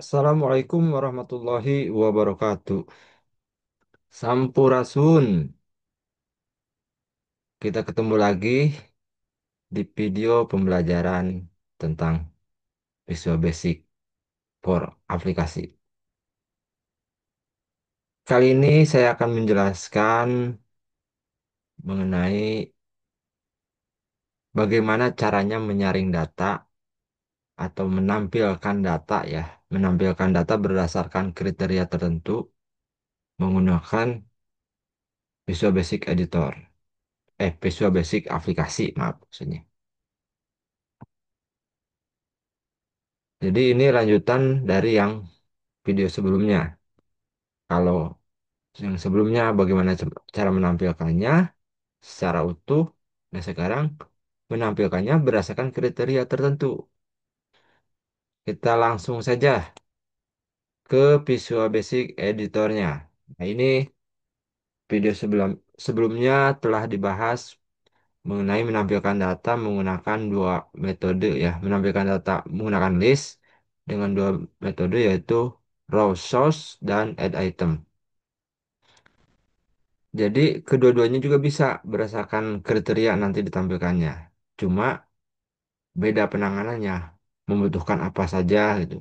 Assalamualaikum warahmatullahi wabarakatuh. Sampurasun. Kita ketemu lagi di video pembelajaran tentang Visual Basic for aplikasi. Kali ini saya akan menjelaskan mengenai bagaimana caranya menyaring data atau menampilkan data ya. Menampilkan data berdasarkan kriteria tertentu menggunakan Visual Basic Editor. Visual Basic aplikasi, maaf maksudnya. Jadi ini lanjutan dari yang video sebelumnya. Kalau yang sebelumnya bagaimana cara menampilkannya secara utuh, nah sekarang menampilkannya berdasarkan kriteria tertentu. Kita langsung saja ke Visual Basic Editornya. Nah ini video sebelumnya telah dibahas mengenai menampilkan data menggunakan dua metode ya. Menampilkan data menggunakan list dengan dua metode yaitu raw source dan add item. Jadi kedua-duanya juga bisa berdasarkan kriteria nanti ditampilkannya. Cuma beda penanganannya, membutuhkan apa saja gitu.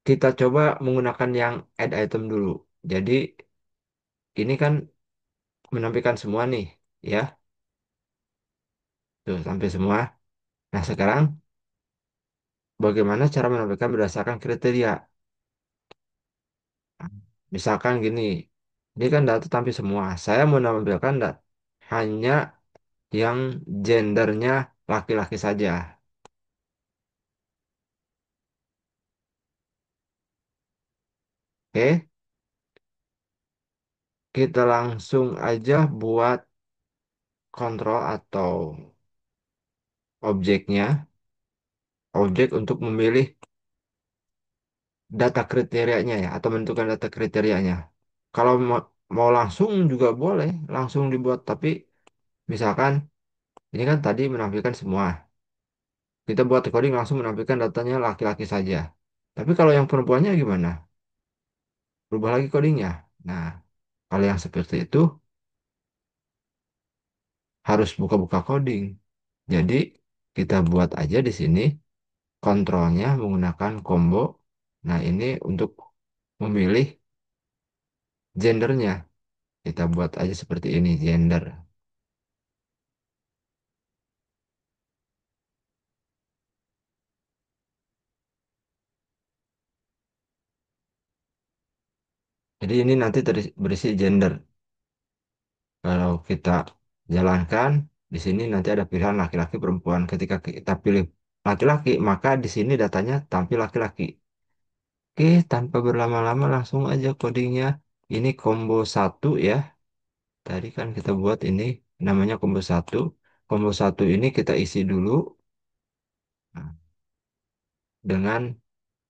Kita coba menggunakan yang add item dulu. Jadi ini kan menampilkan semua nih, ya. Tuh, sampai semua. Nah, sekarang bagaimana cara menampilkan berdasarkan kriteria? Misalkan gini, ini kan data tampil semua. Saya mau menampilkan hanya yang gendernya laki-laki saja. Oke, kita langsung aja buat kontrol atau objeknya, objek untuk memilih data kriterianya ya, atau menentukan data kriterianya. Kalau mau langsung juga boleh, langsung dibuat. Tapi misalkan ini kan tadi menampilkan semua. Kita buat coding langsung menampilkan datanya laki-laki saja. Tapi kalau yang perempuannya gimana? Berubah lagi codingnya. Nah, kalau yang seperti itu harus buka-buka coding. Jadi kita buat aja di sini kontrolnya menggunakan combo. Nah, ini untuk memilih gendernya. Kita buat aja seperti ini, gender. Jadi ini nanti berisi gender. Kalau kita jalankan, di sini nanti ada pilihan laki-laki, perempuan. Ketika kita pilih laki-laki, maka di sini datanya tampil laki-laki. Oke, tanpa berlama-lama langsung aja codingnya. Ini combo satu ya. Tadi kan kita buat ini namanya combo satu. Combo satu ini kita isi dulu nah, dengan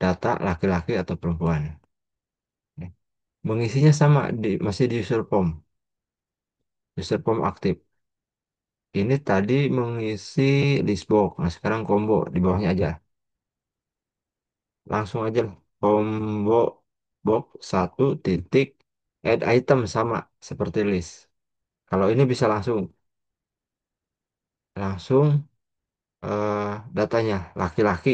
data laki-laki atau perempuan. Ya. Mengisinya sama masih di user form, user form aktif. Ini tadi mengisi list box. Nah, sekarang combo di bawahnya aja. Langsung aja combo box satu titik add item sama seperti list. Kalau ini bisa langsung langsung datanya laki-laki,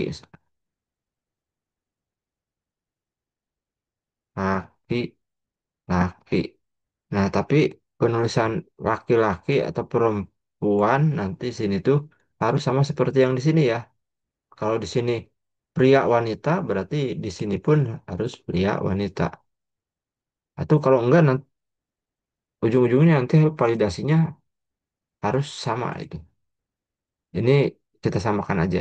laki, laki. Nah, tapi penulisan laki-laki atau perempuan nanti sini tuh harus sama seperti yang di sini ya. Kalau di sini pria wanita berarti di sini pun harus pria wanita. Atau kalau enggak nanti ujung-ujungnya nanti validasinya harus sama itu. Ini kita samakan aja.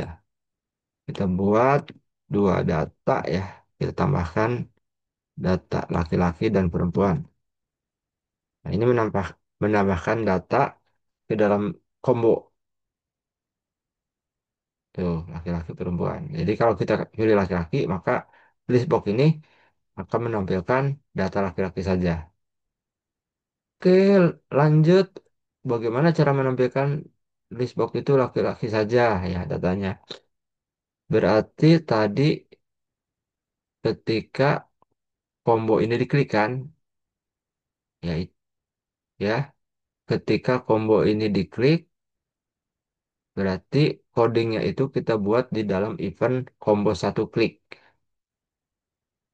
Kita buat dua data ya. Kita tambahkan data laki-laki dan perempuan. Nah, ini menambahkan data ke dalam combo. Tuh, laki-laki perempuan. Jadi kalau kita pilih laki-laki, maka list box ini akan menampilkan data laki-laki saja. Oke, lanjut. Bagaimana cara menampilkan list box itu laki-laki saja ya datanya. Berarti tadi ketika combo ini diklik kan, ya, ya, ketika combo ini diklik, berarti codingnya itu kita buat di dalam event combo satu klik.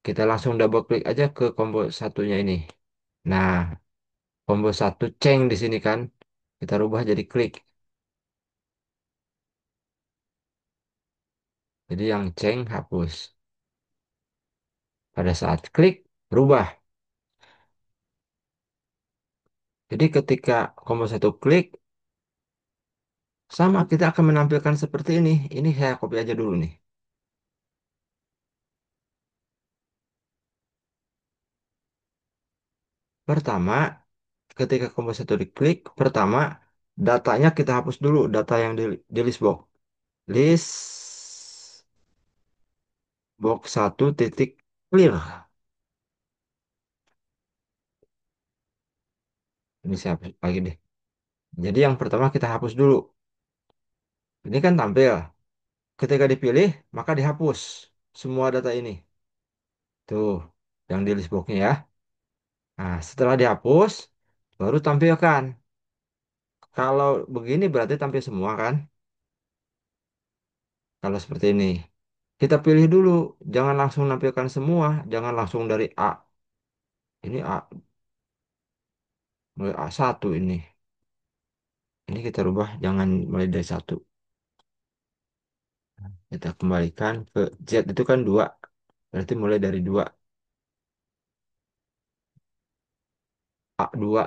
Kita langsung double klik aja ke combo satunya ini. Nah, combo satu ceng di sini kan, kita rubah jadi klik. Jadi yang ceng hapus. Pada saat klik, berubah. Jadi ketika combo satu klik, sama kita akan menampilkan seperti ini. Ini saya copy aja dulu nih. Pertama, ketika combo satu diklik, pertama datanya kita hapus dulu, data yang di list box. List box satu titik clear. Ini saya hapus lagi deh. Jadi yang pertama kita hapus dulu. Ini kan tampil. Ketika dipilih, maka dihapus semua data ini. Tuh, yang di list boxnya ya. Nah, setelah dihapus, baru tampilkan. Kalau begini berarti tampil semua kan? Kalau seperti ini. Kita pilih dulu, jangan langsung nampilkan semua, jangan langsung dari A. Ini A, mulai A1 ini. Ini kita rubah, jangan mulai dari satu. Kita kembalikan ke Z itu kan 2. Berarti mulai dari 2. A2.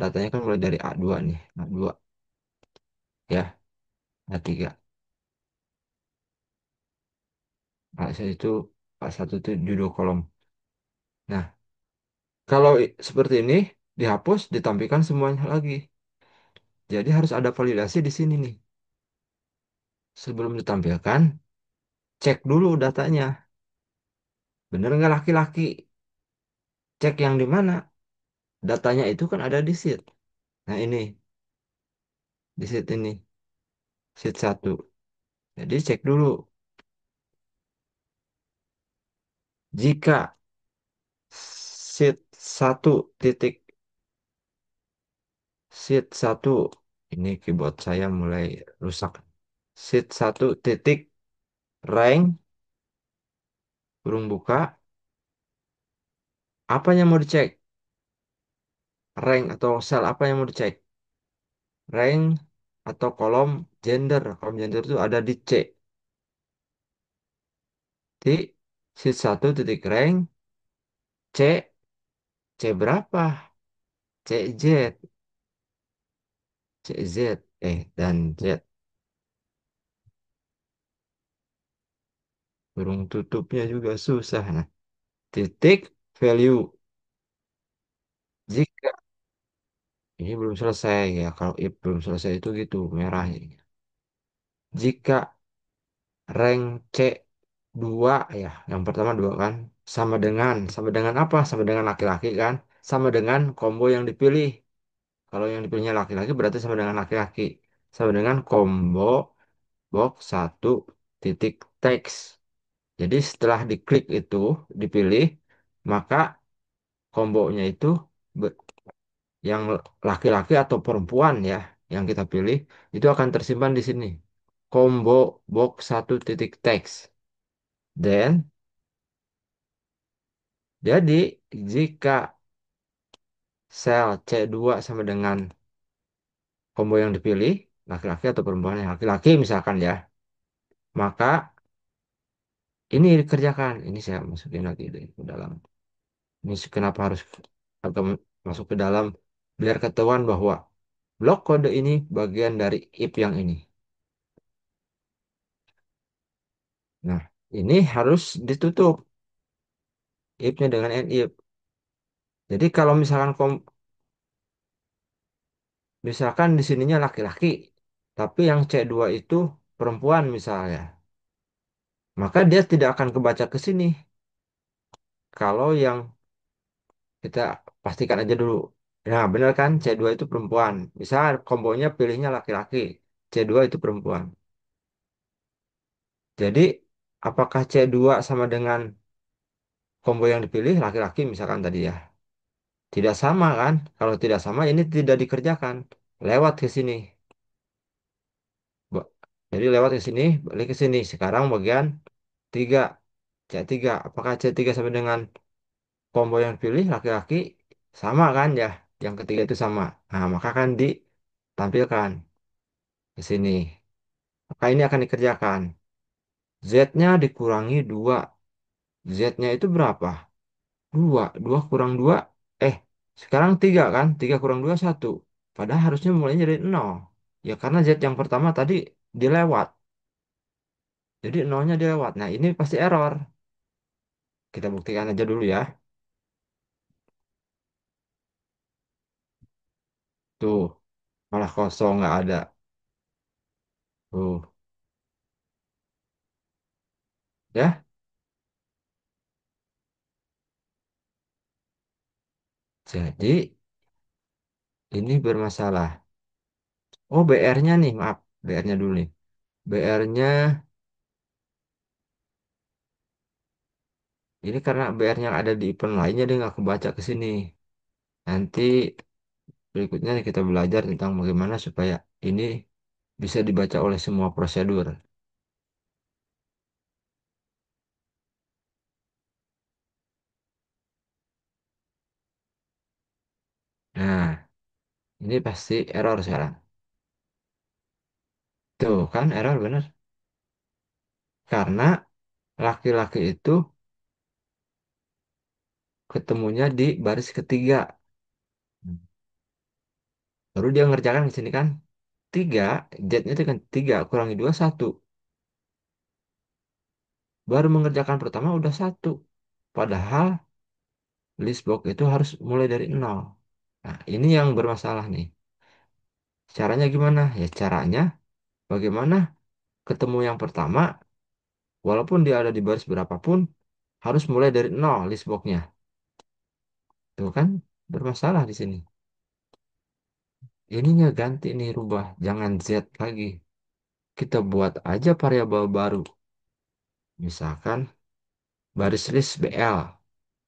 Datanya kan mulai dari A2 nih. A2. Ya, A3. A1 itu, A1 itu judul kolom. Nah, kalau seperti ini, dihapus, ditampilkan semuanya lagi. Jadi harus ada validasi di sini nih. Sebelum ditampilkan, cek dulu datanya. Bener nggak laki-laki? Cek yang di mana? Datanya itu kan ada di sheet. Nah ini, di sheet ini, sheet satu. Jadi cek dulu. Jika sheet satu titik, sheet satu, ini keyboard saya mulai rusak. Sheet satu titik, rank, kurung buka. Apa yang mau dicek? Rank atau cell apa yang mau dicek? Rank atau kolom gender. Kolom gender itu ada di C. Di sheet satu titik rank, C, C berapa? CZ, CZ, dan Z. Burung tutupnya juga susah. Nah, titik value. Jika ini belum selesai ya, kalau if belum selesai itu gitu, merah ini. Jika rank C2 ya, yang pertama 2 kan, sama dengan apa? Sama dengan laki-laki kan? Sama dengan combo yang dipilih. Kalau yang dipilihnya laki-laki berarti sama dengan laki-laki. Sama dengan combo box satu titik teks. Jadi setelah diklik itu, dipilih, maka kombonya itu be- yang laki-laki atau perempuan ya, yang kita pilih, itu akan tersimpan di sini. Combo box satu titik teks. Dan jadi jika sel C2 sama dengan combo yang dipilih, laki-laki atau perempuan yang laki-laki misalkan ya, maka ini dikerjakan. Ini saya masukin lagi deh ke dalam. Ini kenapa harus agak masuk ke dalam biar ketahuan bahwa blok kode ini bagian dari if yang ini. Nah, ini harus ditutup if-nya dengan if. Jadi kalau misalkan misalkan di sininya laki-laki, tapi yang C2 itu perempuan misalnya, maka dia tidak akan kebaca ke sini. Kalau yang kita pastikan aja dulu. Nah, benar kan C2 itu perempuan. Misal kombonya pilihnya laki-laki, C2 itu perempuan. Jadi apakah C2 sama dengan combo yang dipilih laki-laki misalkan tadi ya. Tidak sama kan? Kalau tidak sama ini tidak dikerjakan. Lewat ke sini. Ba- Jadi lewat ke sini, balik ke sini. Sekarang bagian 3. C3. Apakah C3 sama dengan combo yang dipilih laki-laki? Sama kan ya? Yang ketiga itu sama. Nah, maka akan ditampilkan ke sini. Maka ini akan dikerjakan. Z-nya dikurangi 2. Z-nya itu berapa? 2. 2 kurang 2. Eh, sekarang 3 kan? 3 kurang 2 1. Padahal harusnya mulainya dari 0. Ya karena Z yang pertama tadi dilewat. Jadi nolnya dilewat. Nah ini pasti error. Kita buktikan aja dulu ya. Tuh, malah kosong nggak ada. Tuh, ya. Jadi ini bermasalah. Oh, BR-nya nih, maaf. BR-nya dulu nih. BR-nya, ini karena BR-nya ada di event lainnya dia nggak kebaca ke sini. Nanti berikutnya kita belajar tentang bagaimana supaya ini bisa dibaca oleh semua prosedur. Nah, ini pasti error sekarang. Tuh kan error bener. Karena laki-laki itu ketemunya di baris ketiga. Baru dia ngerjakan di sini kan. 3, Z-nya itu kan 3 kurangi 2 1. Baru mengerjakan pertama udah 1. Padahal list box itu harus mulai dari 0. Nah, ini yang bermasalah nih. Caranya gimana? Ya caranya bagaimana ketemu yang pertama, walaupun dia ada di baris berapapun, harus mulai dari 0 list box-nya. Tuh kan bermasalah di sini. Ininya ganti nih rubah, jangan Z lagi. Kita buat aja variabel baru. Misalkan baris list BL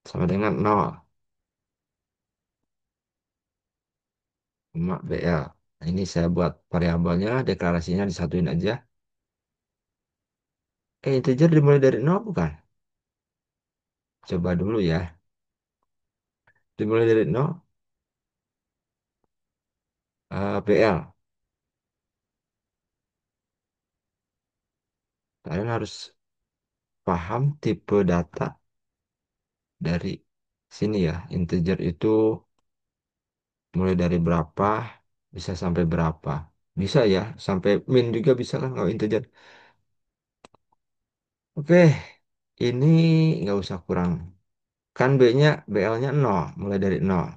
sama dengan 0. Cuma BL. Nah, ini saya buat variabelnya, deklarasinya disatuin aja. Integer dimulai dari 0 bukan? Coba dulu ya. Dimulai dari 0, BL. Kalian harus paham tipe data dari sini ya. Integer itu mulai dari berapa, bisa sampai berapa. Bisa ya, sampai min juga bisa kan kalau integer. Oke, ini nggak usah kurang. Kan B-nya, BL-nya 0, mulai dari 0.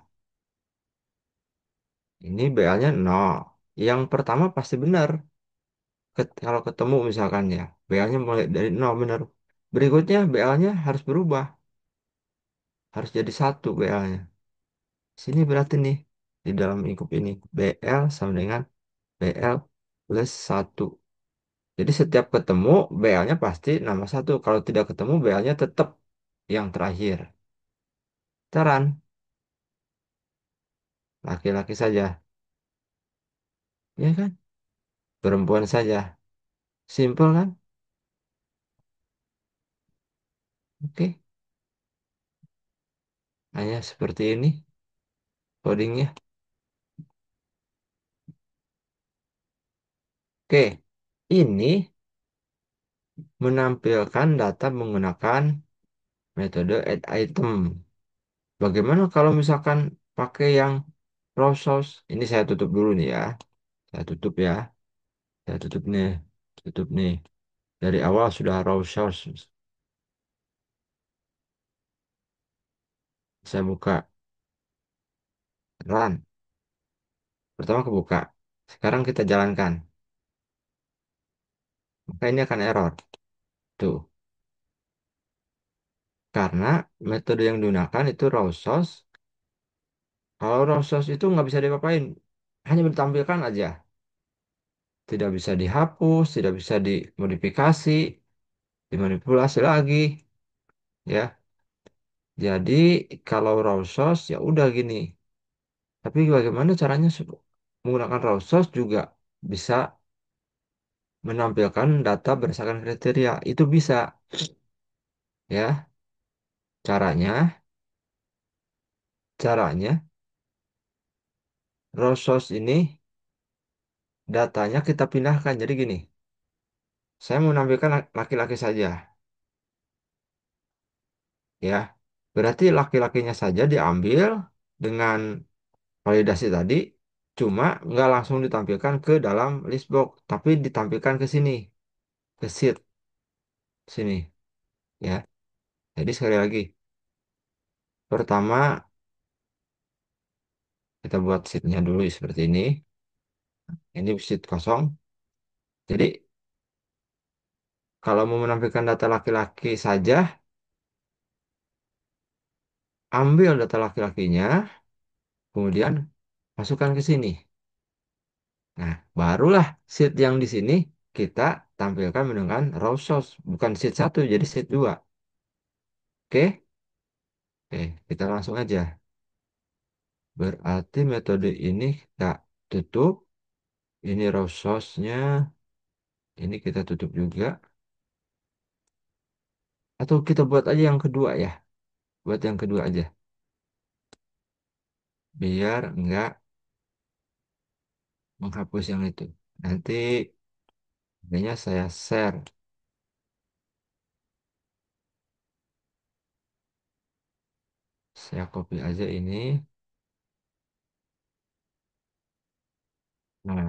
Ini BL-nya 0. Yang pertama pasti benar. Kalau ketemu misalkan ya, BL-nya mulai dari 0 benar. Berikutnya BL-nya harus berubah. Harus jadi 1 BL-nya. Sini berarti nih, di dalam lingkup ini. BL sama dengan BL plus 1. Jadi setiap ketemu BL-nya pasti nama 1. Kalau tidak ketemu BL-nya tetap yang terakhir. Taran, laki-laki saja. Ya kan? Perempuan saja. Simple kan? Oke. Hanya seperti ini codingnya. Oke. Ini menampilkan data menggunakan metode add item. Bagaimana kalau misalkan pakai yang raw source? Ini saya tutup dulu nih ya. Saya tutup ya. Saya tutup nih. Tutup nih. Dari awal sudah raw source. Saya buka run. Pertama kebuka. Sekarang kita jalankan. Maka ini akan error. Tuh. Karena metode yang digunakan itu raw source. Kalau raw source itu nggak bisa diapa-apain. Hanya ditampilkan aja. Tidak bisa dihapus, tidak bisa dimodifikasi, dimanipulasi lagi. Ya. Jadi kalau raw source ya udah gini. Tapi bagaimana caranya menggunakan raw source juga bisa menampilkan data berdasarkan kriteria. Itu bisa ya. Caranya raw source ini datanya kita pindahkan. Jadi gini, saya mau menampilkan laki-laki saja ya. Berarti laki-lakinya saja diambil dengan validasi tadi, cuma nggak langsung ditampilkan ke dalam list box, tapi ditampilkan ke sini, ke sheet sini ya. Jadi sekali lagi, pertama kita buat sheetnya dulu seperti ini. Ini sheet kosong. Jadi kalau mau menampilkan data laki-laki saja, ambil data laki-lakinya, kemudian masukkan ke sini. Nah, barulah sheet yang di sini kita tampilkan menggunakan raw source, bukan sheet satu, jadi sheet dua. Oke? Oke, kita langsung aja. Berarti metode ini kita tutup. Ini raw source-nya. Ini kita tutup juga. Atau kita buat aja yang kedua ya. Buat yang kedua aja. Biar nggak menghapus yang itu. Nanti kayaknya saya share. Saya copy aja ini. Nah,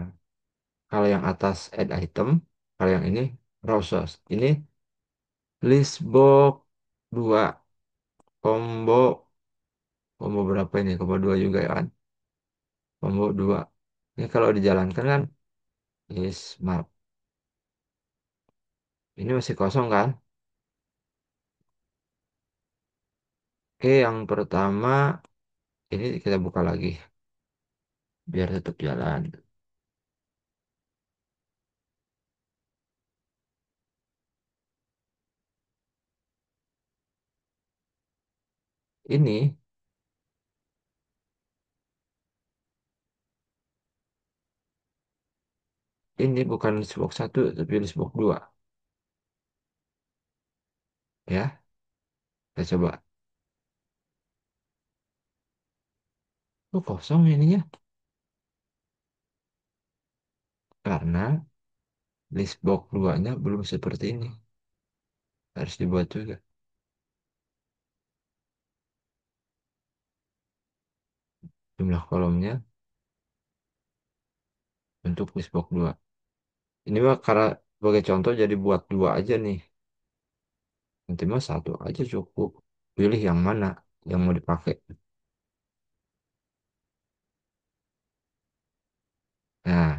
kalau yang atas add item. Kalau yang ini raw source. Ini list box 2 combo. Combo berapa ini? Combo 2 juga ya kan? Combo 2. Ini kalau dijalankan kan list map. Ini masih kosong kan? Oke, yang pertama ini kita buka lagi biar tetap jalan. Ini ini bukan list box 1 tapi list box 2 ya. Kita coba. Oh, kosong ininya karena list box 2-nya belum seperti ini. Harus dibuat juga. Jumlah kolomnya untuk list box 2. Ini mah karena sebagai contoh jadi buat dua aja nih. Nanti mah satu aja cukup. Pilih yang mana yang mau dipakai. Nah,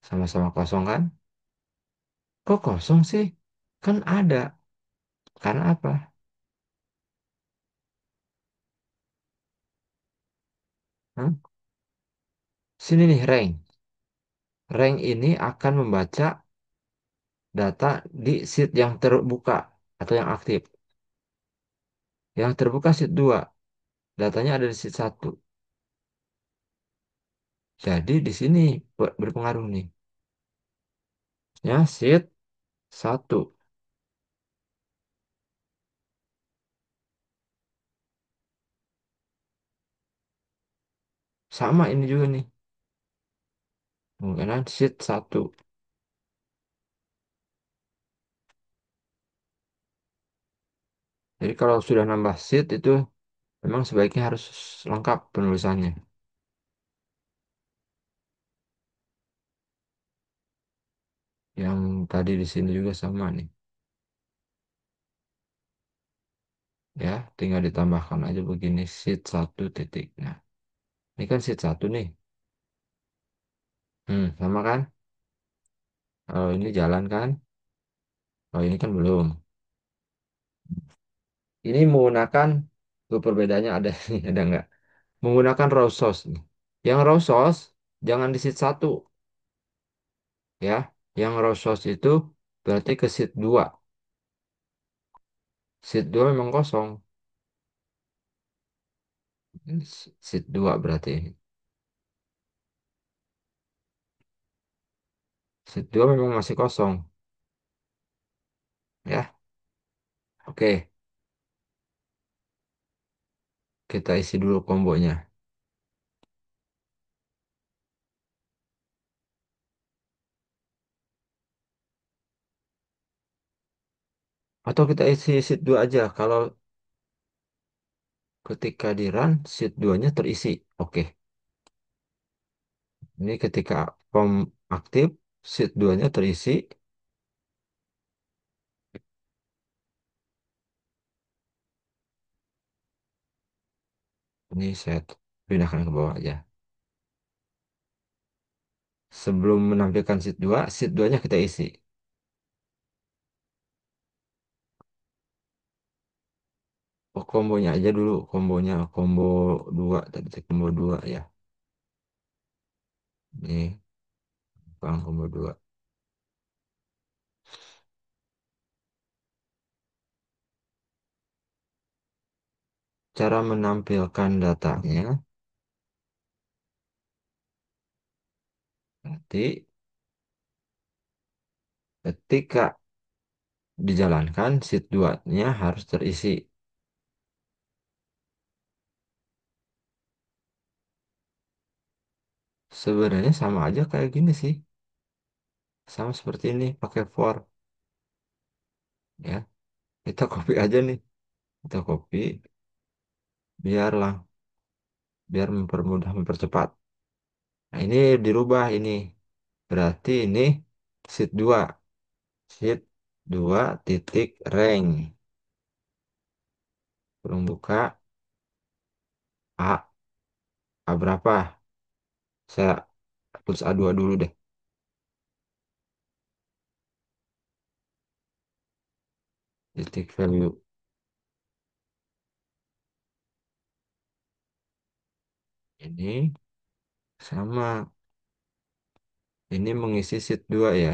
sama-sama kosong kan? Kok kosong sih? Kan ada. Karena apa? Hah? Sini nih, rank. Rank ini akan membaca data di sheet yang terbuka atau yang aktif. Yang terbuka sheet 2, datanya ada di sheet 1. Jadi di sini berpengaruh nih. Ya, sheet 1. Sama ini juga nih. Kemungkinan sheet 1. Jadi kalau sudah nambah sheet itu memang sebaiknya harus lengkap penulisannya. Yang tadi di sini juga sama nih. Ya, tinggal ditambahkan aja begini sheet 1 titik. Nah, ini kan sheet 1 nih. Sama kan? Kalau ini jalan kan? Kalau ini kan belum. Ini menggunakan perbedaannya ada ada nggak? Menggunakan raw source nih. Yang raw source jangan di sheet 1 ya. Yang raw source itu berarti ke sheet 2. Sheet 2 memang kosong. Ini sheet 2 berarti. Sheet 2 memang masih kosong. Ya, oke. Kita isi dulu kombonya. Atau kita isi sheet 2 aja. Kalau ketika di run, sheet 2-nya terisi. Oke. Ini ketika form aktif, sheet 2-nya terisi. Ini saya pindahkan ke bawah aja. Sebelum menampilkan sheet 2-nya kita isi. Oh, kombonya aja dulu. Kombonya, combo 2. Tadi combo 2 ya. Ini, bang, combo 2. Cara menampilkan datanya, nanti ketika dijalankan, sheet 2-nya harus terisi. Sebenarnya sama aja kayak gini sih. Sama seperti ini, pakai for. Ya, kita copy aja nih. Kita copy, biarlah. Biar mempermudah, mempercepat. Nah, ini dirubah ini. Berarti ini sheet 2. Sheet 2 titik rank. Kurung buka A. A berapa? Saya tulis A2 dulu deh. Titik value. Ini sama. Ini mengisi sheet 2 ya.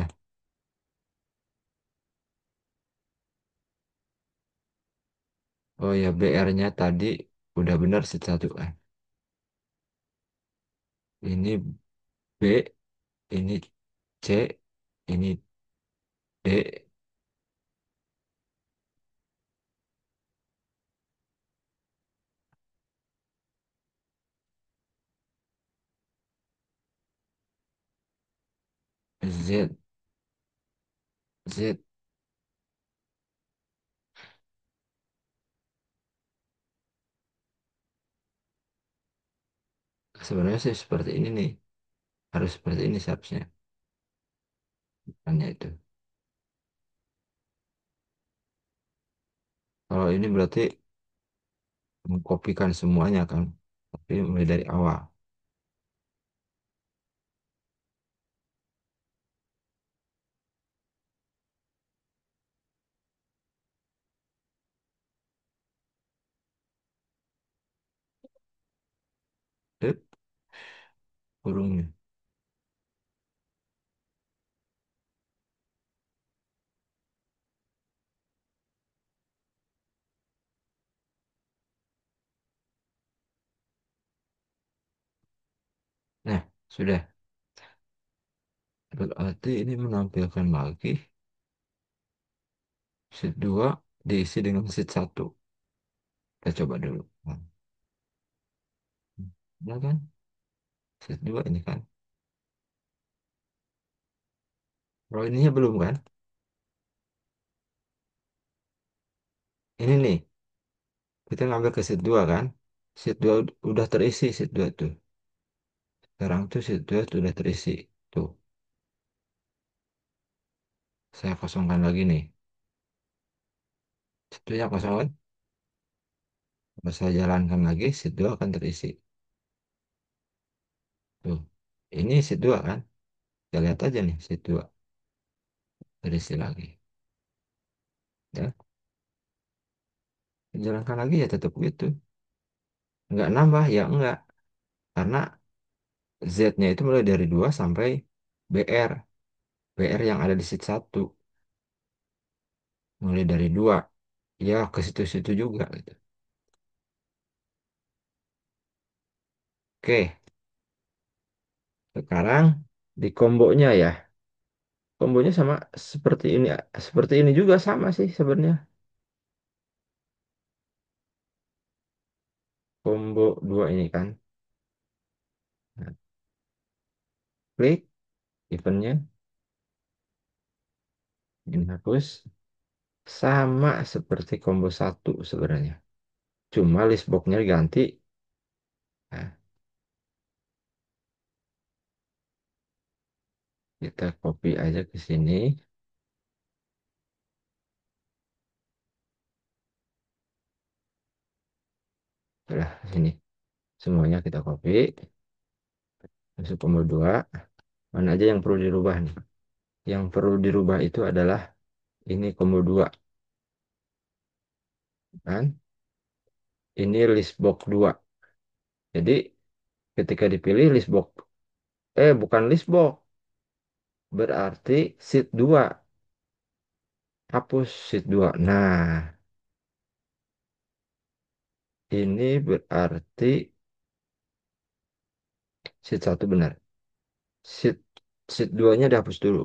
Oh ya, BR-nya tadi udah benar sheet 1. Ini B, ini C, ini D, Z, Z. Sebenarnya sih seperti ini nih. Harus seperti ini seharusnya. Hanya itu. Kalau ini berarti mengkopikan semuanya kan. Tapi mulai dari awal. Eh, kurungnya. Nah, sudah. Berarti ini menampilkan lagi sheet 2 diisi dengan sheet 1. Kita coba dulu. Nah, ya kan? Sheet 2 ini kan. Kalau ininya belum kan? Ini nih. Kita ngambil ke sheet 2 kan? Sheet 2 udah terisi sheet 2 tuh. Sekarang tuh sheet 2 sudah terisi. Tuh, saya kosongkan lagi nih. Sheet 2-nya kosong kan? Kalau saya jalankan lagi, sheet 2 akan terisi. Tuh. Ini sheet 2 kan? Kita lihat aja nih sheet 2 terisi lagi. Ya, jalankan lagi ya tetap gitu. Nggak nambah ya enggak. Karena Z-nya itu mulai dari 2 sampai BR. BR yang ada di sheet 1. Mulai dari 2. Ya ke situ-situ juga gitu. Oke, sekarang di kombonya ya. Kombonya sama seperti ini juga sama sih sebenarnya. Combo dua ini kan. Nah, klik eventnya, ini hapus. Sama seperti combo satu sebenarnya. Cuma list boxnya diganti. Nah, kita copy aja ke sini. Udah, sini. Semuanya kita copy. Masuk combo 2. Mana aja yang perlu dirubah nih. Yang perlu dirubah itu adalah ini combo 2. Kan? Ini list box 2. Jadi ketika dipilih list box. Bukan list box. Berarti sheet 2. Hapus sheet 2. Nah, ini berarti sheet 1 benar. Sheet, sheet 2-nya dihapus dulu.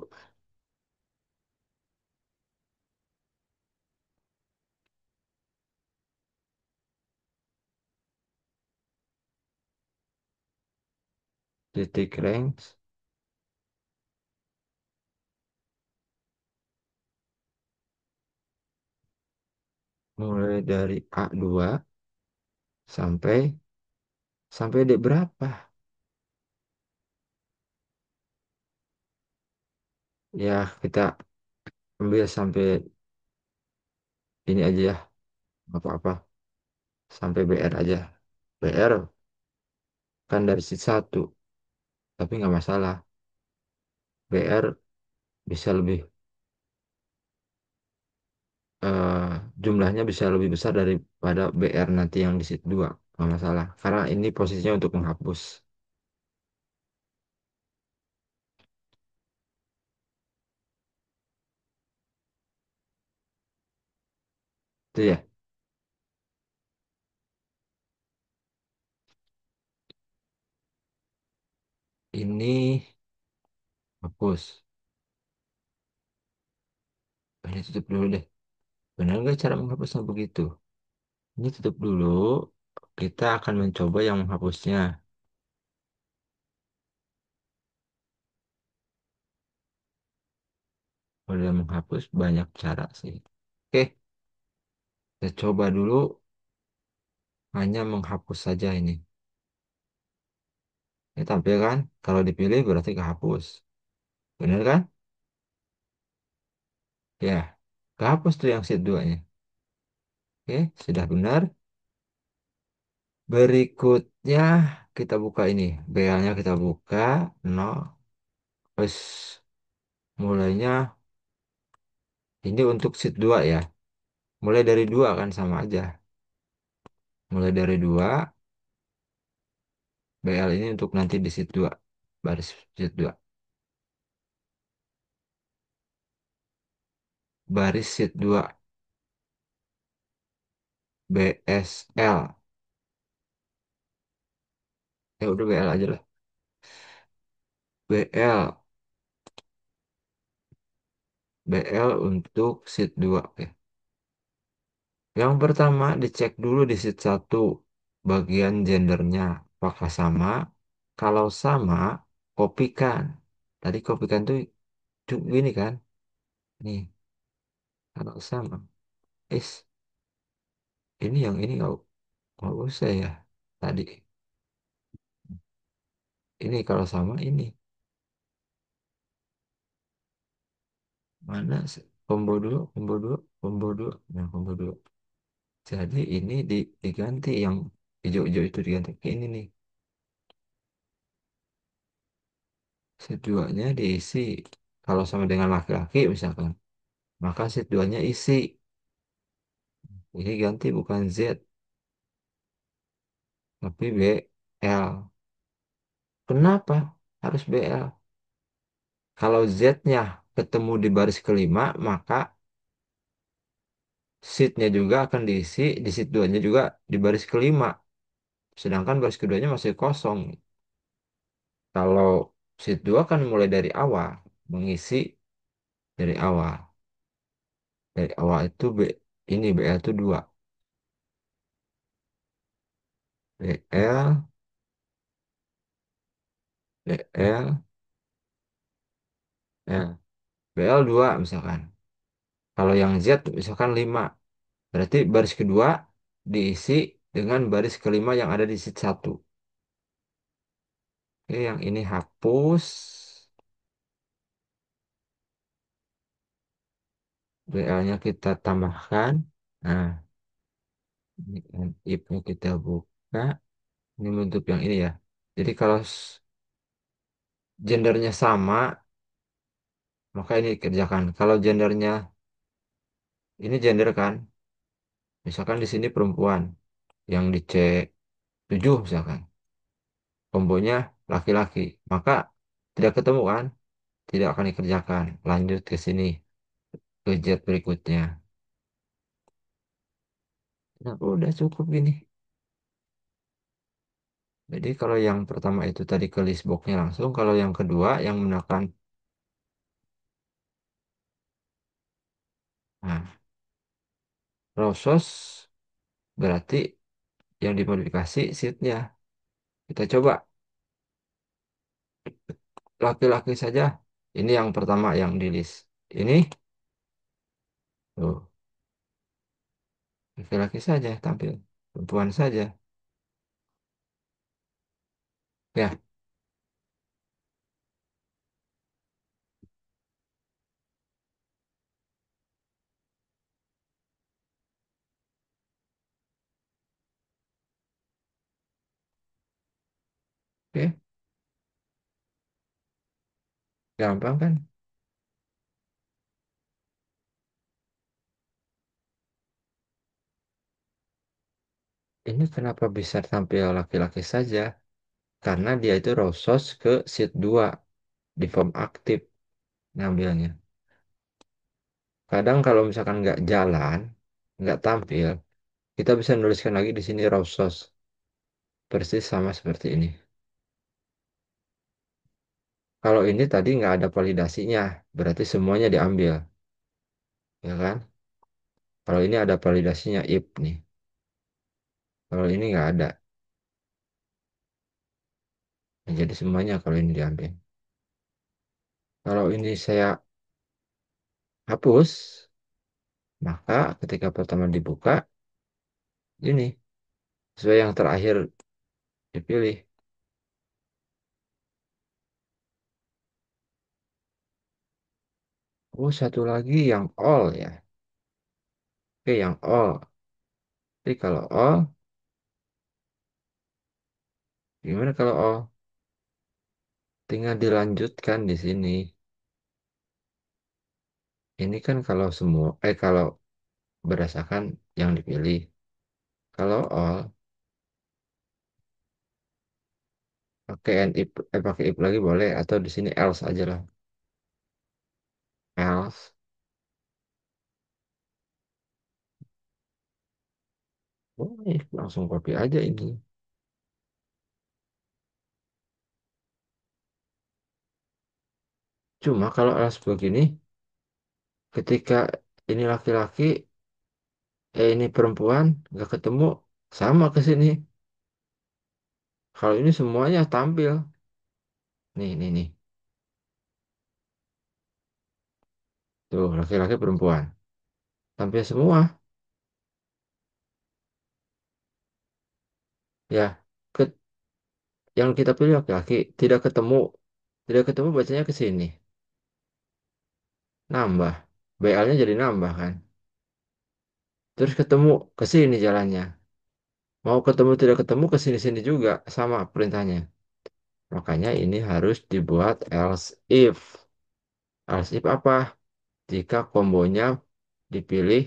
Titik range mulai dari A2 sampai sampai D berapa? Ya, kita ambil sampai ini aja ya, apa-apa. Sampai BR aja. BR kan dari sheet 1, tapi nggak masalah. BR bisa lebih eh, jumlahnya bisa lebih besar daripada BR nanti yang di sheet 2. Nggak masalah. Karena ini posisinya untuk menghapus. Itu ya. Ini hapus. Ini tutup dulu deh. Benar nggak cara menghapusnya begitu? Ini tutup dulu. Kita akan mencoba yang menghapusnya. Kalau menghapus banyak cara sih. Oke, kita coba dulu hanya menghapus saja ini. Ini tampil kan? Kalau dipilih berarti kehapus. Benar kan? Ya, kehapus tuh yang sheet 2-nya. Oke, sudah benar. Berikutnya kita buka ini. BL-nya kita buka. No. Terus mulainya ini untuk sheet 2 ya. Mulai dari 2 kan sama aja. Mulai dari 2. BL ini untuk nanti di sheet 2. Baris sheet 2. Baris sheet 2. BSL. Ya udah BL aja lah. BL. BL untuk sheet 2. Oke. Yang pertama dicek dulu di sheet 1 bagian gendernya apakah sama. Kalau sama, kopikan. Tadi kopikan tuh gini kan? Nih, kalau sama. Is, ini yang ini nggak usah ya. Tadi ini kalau sama ini mana combo dulu, combo dulu, combo dulu, nah combo dulu. Jadi ini diganti yang hijau-hijau itu diganti ke ini nih. Set 2-nya diisi kalau sama dengan laki-laki misalkan, maka set 2-nya isi. Ini ganti bukan Z, tapi BL. Kenapa harus BL? Kalau Z-nya ketemu di baris kelima, maka sheet-nya juga akan diisi, di sheet 2-nya juga di baris kelima. sedangkan baris keduanya masih kosong. Kalau sheet 2 kan mulai dari awal, mengisi dari awal. Dari awal itu ini BL itu 2. BL, BL, L. BL 2 misalkan. Kalau yang Z misalkan 5. Berarti baris kedua diisi dengan baris kelima yang ada di sheet 1. Oke, yang ini hapus. BL-nya kita tambahkan. Nah, ini kan if-nya kita buka. Ini bentuk yang ini ya. Jadi kalau gendernya sama, maka ini kerjakan. Kalau gendernya ini gender kan, misalkan di sini perempuan, yang di C7 misalkan, kombonya laki-laki, maka tidak ketemu kan, tidak akan dikerjakan. Lanjut ke sini, ke jet berikutnya. Nah, udah cukup gini. Jadi kalau yang pertama itu tadi ke list box-nya langsung, kalau yang kedua yang menekan, nah, Rosos berarti yang dimodifikasi sheet-nya. Kita coba laki-laki saja. Ini yang pertama yang di list. Ini tuh, laki-laki saja tampil. Perempuan saja. Ya, oke. Gampang kan? Ini kenapa bisa tampil laki-laki saja? Karena dia itu rosos ke sheet 2 di form aktif ngambilnya. Kadang kalau misalkan nggak jalan, nggak tampil, kita bisa nuliskan lagi di sini rosos. Persis sama seperti ini. Kalau ini tadi nggak ada validasinya, berarti semuanya diambil, ya kan? Kalau ini ada validasinya if nih. Kalau ini nggak ada, nah, jadi semuanya kalau ini diambil. Kalau ini saya hapus, maka ketika pertama dibuka, ini sesuai yang terakhir dipilih. Oh, satu lagi yang all ya. Oke, yang all. Jadi kalau all, gimana kalau all? Tinggal dilanjutkan di sini. Ini kan kalau semua, kalau berdasarkan yang dipilih. Kalau all, pakai and if, pakai if lagi boleh, atau di sini else aja lah. Else. Boleh, langsung copy aja ini. Cuma kalau else begini, ketika ini laki-laki, ini perempuan, nggak ketemu, sama ke sini. Kalau ini semuanya tampil. Nih. Tuh, laki-laki perempuan. Tampil semua. Ya, ke, yang kita pilih laki-laki, tidak ketemu. Tidak ketemu bacanya ke sini. Nambah. BL-nya jadi nambah kan. Terus ketemu ke sini jalannya. Mau ketemu tidak ketemu ke sini-sini juga. Sama perintahnya. Makanya ini harus dibuat else if. Else if apa? Jika kombonya dipilih.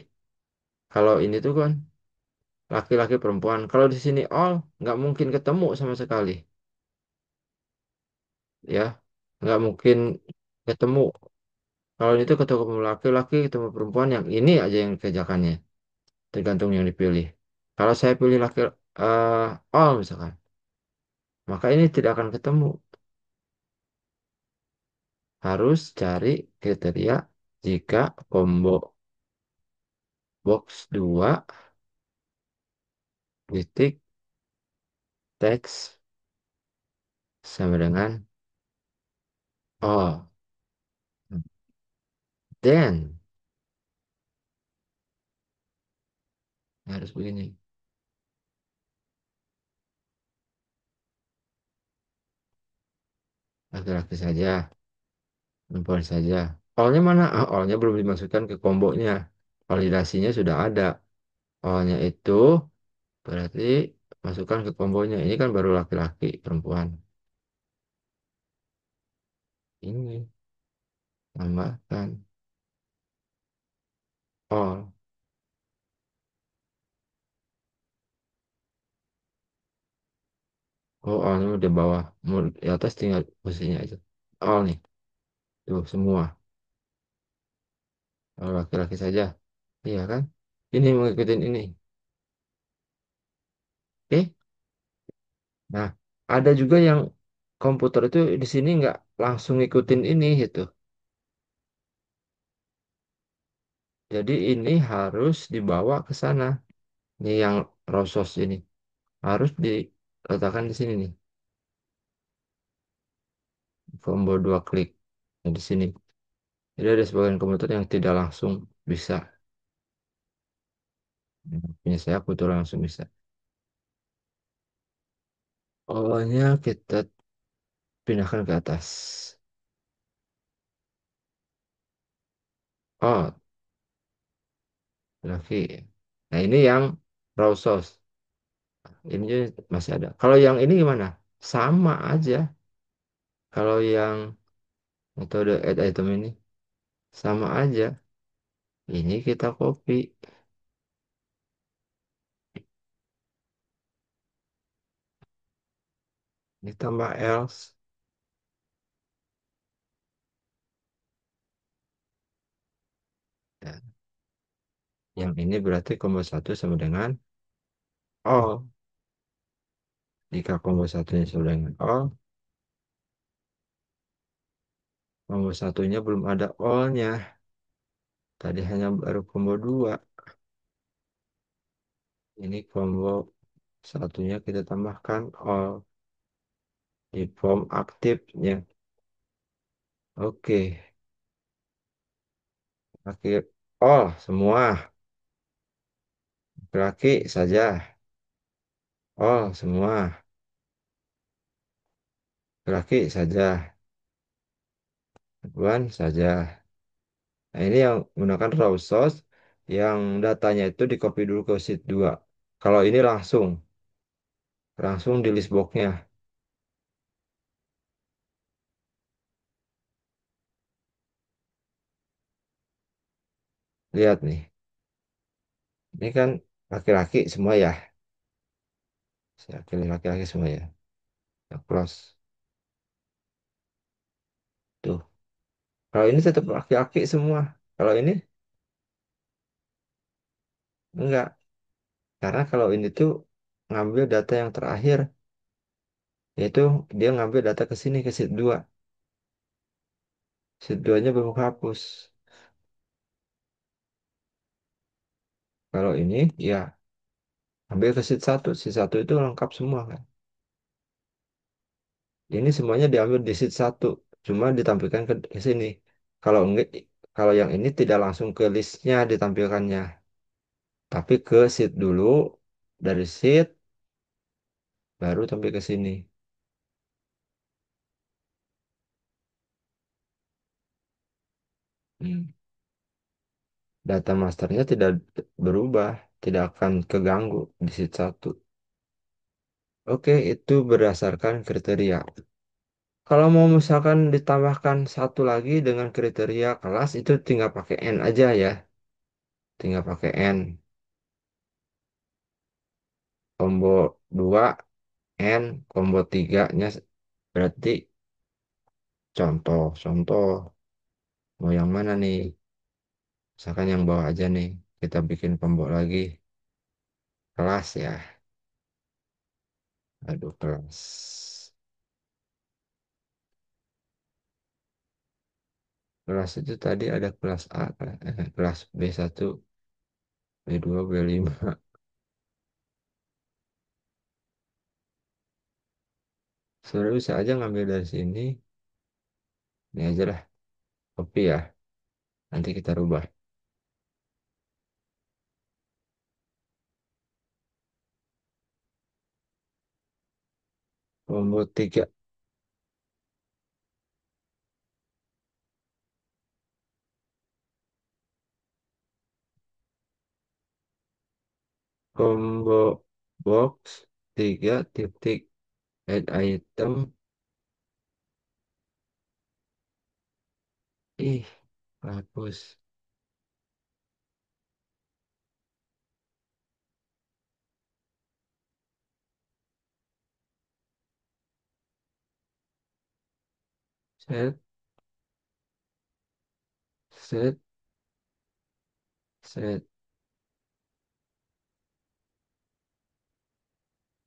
Kalau ini tuh kan laki-laki perempuan. Kalau di sini all nggak mungkin ketemu sama sekali, ya nggak mungkin ketemu. Kalau ini tuh ketemu laki-laki, ketemu perempuan, yang ini aja yang kerjakannya, tergantung yang dipilih. Kalau saya pilih laki, all misalkan, maka ini tidak akan ketemu. Harus cari kriteria jika combo box 2 titik teks sama dengan all. Then harus begini. Laki-laki saja, perempuan saja. All-nya mana? Ah, all-nya belum dimasukkan ke kombonya. Validasinya sudah ada. All-nya itu berarti masukkan ke kombonya. Ini kan baru laki-laki, perempuan. Ini tambahkan all. Oh, all-nya udah bawah. Mau di atas tinggal posisinya aja. All nih. Tuh, semua. All laki-laki saja. Iya kan? Ini mau ikutin ini. Oke? Nah, ada juga yang komputer itu di sini nggak langsung ngikutin ini gitu. Jadi ini harus dibawa ke sana. Ini yang Rosos ini harus diletakkan di sini nih. Combo dua klik. Nah, di sini. Jadi ada sebagian komputer yang tidak langsung bisa. Punya saya kebetulan langsung bisa. Awalnya kita pindahkan ke atas. Oh, lagi. Nah, ini yang raw sauce. Ini juga masih ada. Kalau yang ini gimana? Sama aja. Kalau yang metode add item ini sama aja. Ini kita copy. Ditambah else. Ya, yang ini berarti combo satu sama dengan all. Jika combo satunya sama dengan all, combo satunya belum ada all-nya. Tadi hanya baru combo 2. Ini combo satunya kita tambahkan all di form aktifnya. Oke, akhir all semua. Laki saja. All semua. Laki saja. Perempuan saja. Nah, ini yang menggunakan raw source yang datanya itu di copy dulu ke sheet 2. Kalau ini langsung di list box-nya. Lihat nih. Ini kan laki-laki semua ya. Laki-laki semua ya. Ya, close. Tuh. Kalau ini tetap laki-laki semua. Kalau ini enggak. Karena kalau ini tuh ngambil data yang terakhir. Yaitu dia ngambil data ke sini ke sheet 2. Sheet 2-nya belum hapus. Kalau ini ya ambil ke sheet 1. Sheet 1 itu lengkap semua kan. Ini semuanya diambil di sheet 1. Cuma ditampilkan ke sini. Kalau enggak, kalau yang ini tidak langsung ke listnya ditampilkannya. Tapi ke sheet dulu. Dari sheet baru tampil ke sini. Hmm. Data masternya tidak berubah. Tidak akan keganggu di sheet 1. Oke, itu berdasarkan kriteria. Kalau mau misalkan ditambahkan satu lagi dengan kriteria kelas itu tinggal pakai N aja ya. Tinggal pakai N. Combo 2 N, combo 3-nya berarti contoh mau yang mana nih? Misalkan yang bawah aja nih. Kita bikin combo lagi kelas ya. Aduh, kelas. Kelas itu tadi ada kelas A, kelas B1, B2, B5. Sebenarnya bisa aja ngambil dari sini. Ini aja lah, copy ya. Nanti kita rubah. Combo 3. Combo box 3 titik. Add item. Ih, hapus. Set, set, set.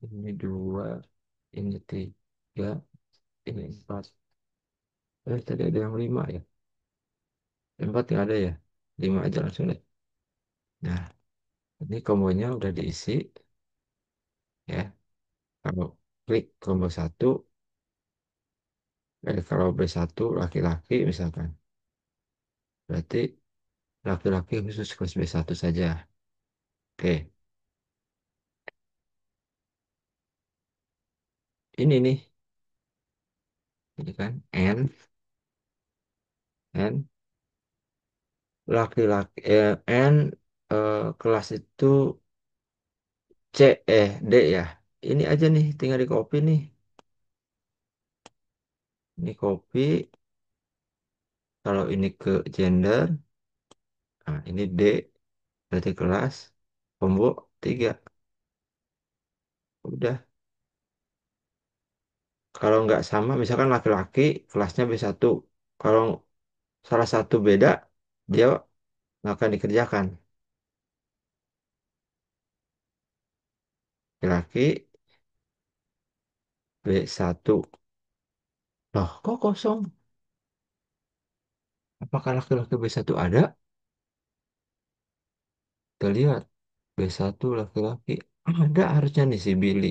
Ini dua, ini tiga, ini empat. Tadi ada yang lima ya. Empat nggak ada ya. Lima aja langsung deh. Nah, ini kombonya udah diisi ya. Kalau klik combo satu, kalau B1 laki-laki misalkan, berarti laki-laki khusus kelas B1 saja. Oke, ini nih, ini kan N laki-laki, N kelas itu D ya. Ini aja nih, tinggal di copy nih. Ini copy, kalau ini ke gender, nah ini D, berarti kelas, combo 3. Udah, kalau nggak sama, misalkan laki-laki, kelasnya B1. Kalau salah satu beda, dia nggak akan dikerjakan. Laki-laki B1. Loh, kok kosong? Apakah laki-laki B1 ada? Kita lihat. B1 laki-laki. Ada harusnya nih si Billy.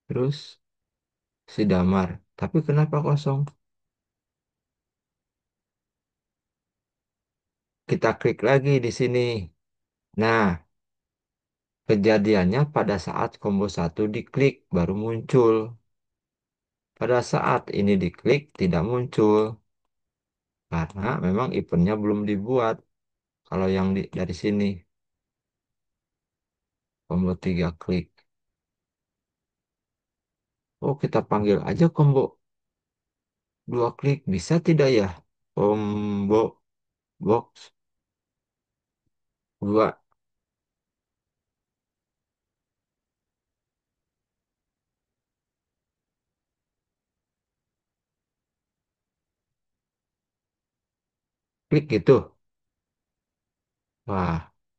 Terus si Damar. Tapi kenapa kosong? Kita klik lagi di sini. Nah, kejadiannya pada saat combo satu diklik baru muncul. Pada saat ini diklik tidak muncul. Karena memang eventnya belum dibuat. Kalau yang dari sini. Combo 3 klik. Oh, kita panggil aja combo 2 klik. Bisa tidak ya? Combo box 2 klik gitu. Wah,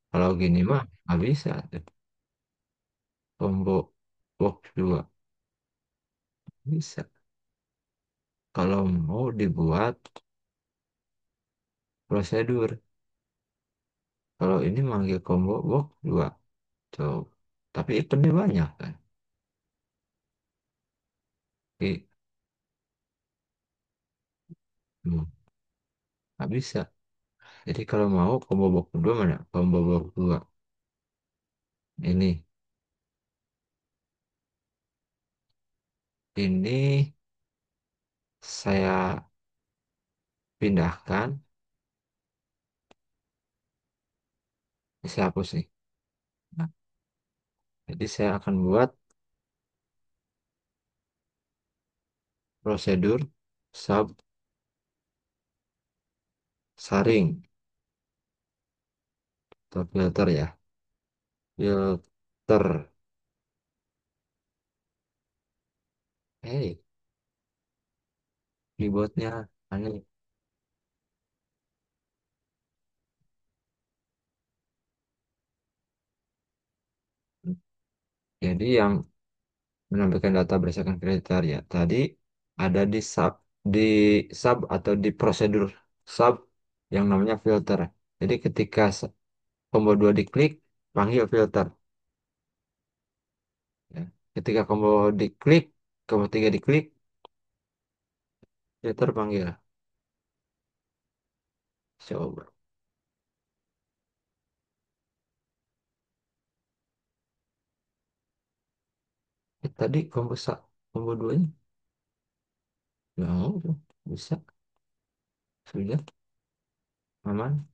kalau gini mah nggak bisa tuh. Combo box 2 bisa. Kalau mau dibuat prosedur. Kalau ini manggil combo box 2. Tuh. Tapi itemnya banyak kan. Oke, hmm, nggak bisa. Jadi kalau mau combo box 2 mana? Combo box 2. Ini. Ini saya pindahkan. Ini saya hapus nih. Nah, jadi saya akan buat prosedur sub saring atau filter ya. Filter. Hey, keyboardnya aneh. Jadi yang menampilkan data berdasarkan kriteria tadi ada di sub atau di prosedur sub yang namanya filter. Jadi ketika combo 2 diklik, panggil filter. Ya. Ketika combo 3 diklik, filter panggil. Coba. Tadi combo 2-nya nggak mau tuh. Bisa. Sudah. Aman.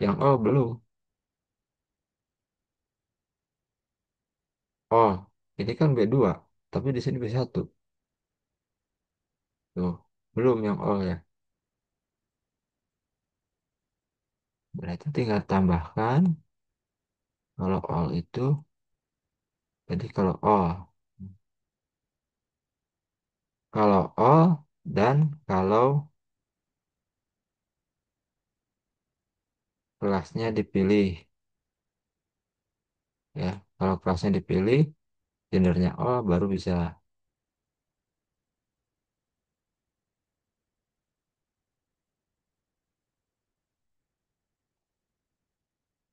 Yang O belum. Oh, ini kan B2. Tapi di sini B1. Tuh. Belum yang O ya. Berarti tinggal tambahkan. Kalau all itu, jadi kalau all dan kalau kelasnya dipilih, ya. Kalau kelasnya dipilih, gendernya all baru bisa.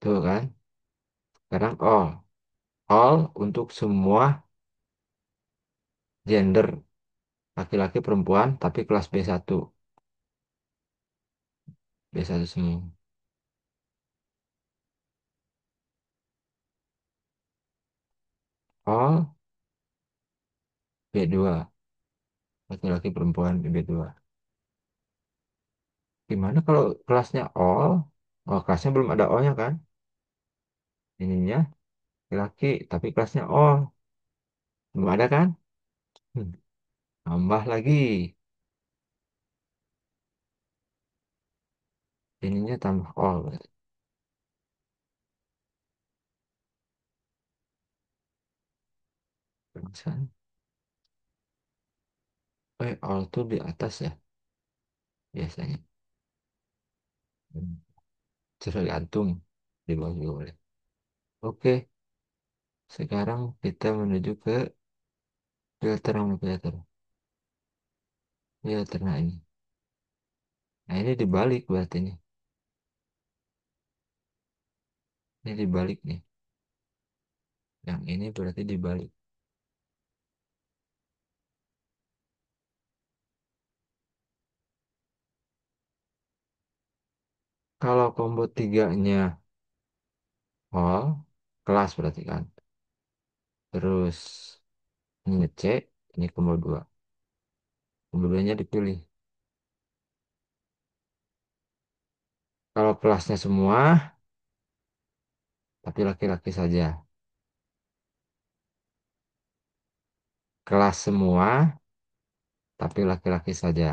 Tuh kan? Sekarang all untuk semua gender laki-laki perempuan tapi kelas B1, B1 semua. All B2, laki-laki perempuan B2. Gimana kalau kelasnya all? Oh, kelasnya belum ada O-nya kan? Ininya laki-laki tapi kelasnya all. Belum ada kan? Hmm. Tambah lagi. Ininya tambah all berarti. Barusan. All tuh di atas ya biasanya. Hmm. Tergantung di bawah juga boleh. Oke, sekarang kita menuju ke filter mana filter. Filter nah ini. Nah ini dibalik berarti nih. Ini dibalik nih. Yang ini berarti dibalik. Kalau combo tiganya all, kelas berarti kan. Terus ini C, ini combo 2. Combo 2-nya dipilih. Kalau kelasnya semua, tapi laki-laki saja. Kelas semua, tapi laki-laki saja.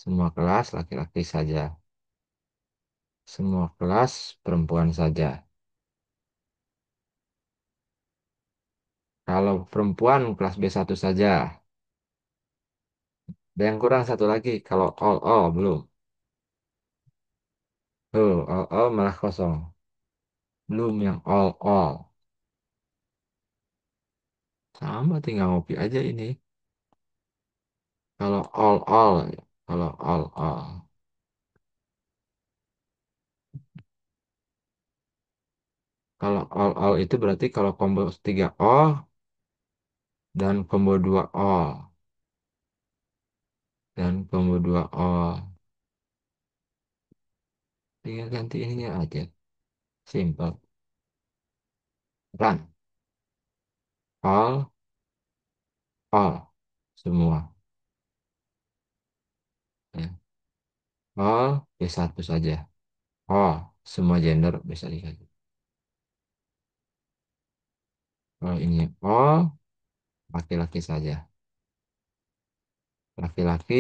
Semua kelas laki-laki saja. Semua kelas perempuan saja. Kalau perempuan kelas B1 saja. Dan yang kurang satu lagi. Kalau all belum. Tuh, all malah kosong. Belum yang all. Sama tinggal ngopi aja ini. Kalau all. Kalau all. Kalau all itu berarti kalau combo 3 all dan combo 2 all. Dan combo 2 all. Tinggal ganti ininya aja. Simple. Run. All. Semua. Ya. All B1 saja. All. Semua gender bisa dikasih. Kalau ini all, laki-laki saja. Laki-laki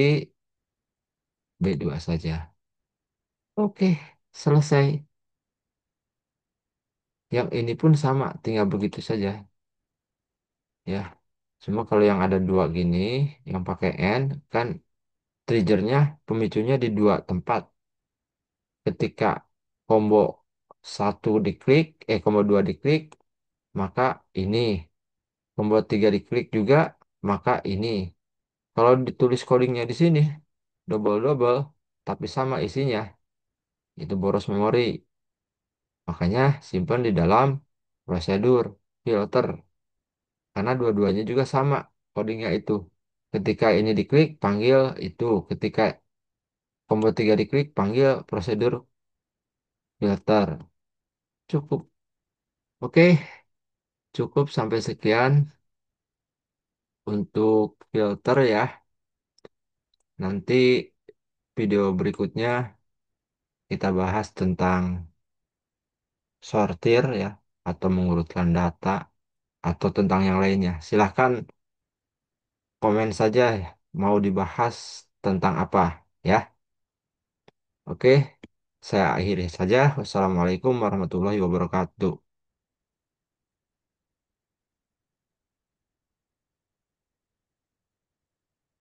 B2 saja. Oke, selesai. Yang ini pun sama, tinggal begitu saja. Ya, cuma kalau yang ada dua gini, yang pakai N, kan triggernya, pemicunya di dua tempat. Ketika combo satu diklik, combo dua diklik, maka ini. Combo tiga diklik juga, maka ini. Kalau ditulis codingnya di sini, double-double, tapi sama isinya, itu boros memori. Makanya simpan di dalam prosedur filter. Karena dua-duanya juga sama codingnya itu. Ketika ini diklik, panggil itu. Ketika combo 3 diklik, panggil prosedur filter. Cukup. Oke, cukup sampai sekian untuk filter ya. Nanti video berikutnya kita bahas tentang sortir ya, atau mengurutkan data, atau tentang yang lainnya. Silahkan komen saja ya, mau dibahas tentang apa ya. Oke, saya akhiri saja. Wassalamualaikum warahmatullahi wabarakatuh.